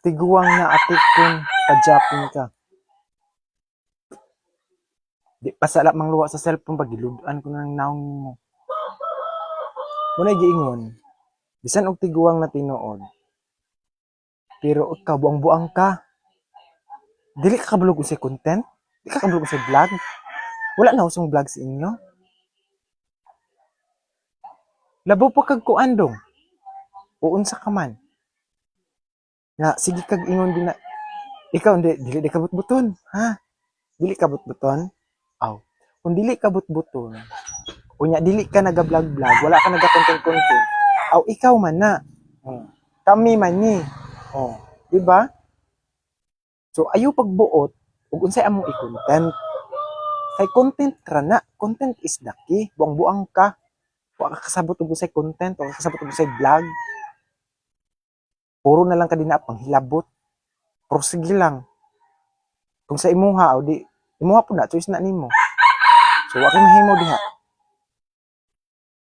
tiguang na atikon, kajapon ka. Di pa sala mangluwa sa cellphone pag giludan ko nang naong mo. Muna giingon, bisan og tiguang na tinuod. Pero ikaw buang-buang ka. Dili ka kabulog sa content? Di ka kabulog sa vlog? Wala na usong vlog sa inyo? Labo pa kag kuan dong. Uunsa ka man. Na sige kag ingon din na ikaw dili ka butbuton, ha? Dili ka butbuton? Aw. Kung dili ka butbuton, unya dili ka naga-vlog-vlog, wala ka naga-content-content. Aw ikaw man na. Oh. Kami man ni. Oh, di ba? So ayo pagbuot ug unsay among i-content. Kay content ra na, content is the key. Buang-buang ka. Wa ka kasabot og unsay content, wa ka kasabot og unsay vlog. Puro na lang ka din na panghilabot. Pero sige lang. Kung sa imuha o di imuha po na choice na nimo. So wa kay mahimo diha.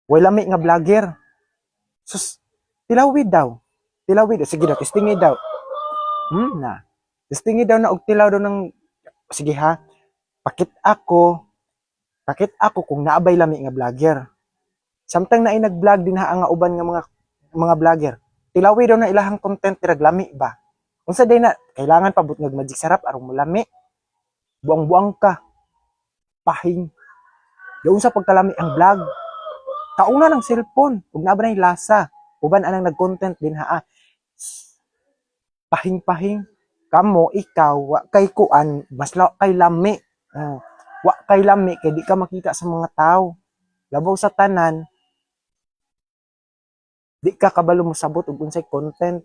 Way lami nga vlogger. Sus, tilawid daw. Tilawid. Sige daw, testingin daw. Na. Testingin daw na og tilaw daw ng sige ha. Pakit ako kung naabay lami nga vlogger. Samtang na ay nag-vlog din ha nga uban nga mga vlogger. Tilawi daw na ilahang content tirag lami ba. Unsa day na kailangan pabut ng magic sarap aron mo lami. Buang-buang ka. Pahing. Yung sa pagkalami ang vlog. Kauna ng cellphone, ug na ba nay lasa. Uban anang nag-content din ha. Pahing-pahing. Kamo ikaw wa kay kuan mas kay lami. Wa kay lami kay di ka makita sa mga tao. Labaw sa tanan, di ka kabalo mo sabot og unsay content.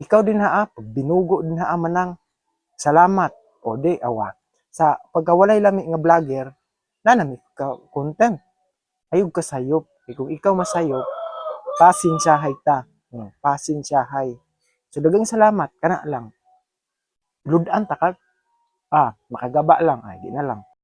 Ikaw din ha, pag binugo din ha manang salamat o di awa. Sa pagkawalay lami nga vlogger, nanami ka content. Ayog ka sayop. Kung ikaw masayop, pasensyahay ta. Pasensyahay. So dagang salamat kana lang. Ludan ta ka. Makagaba lang ay di na lang.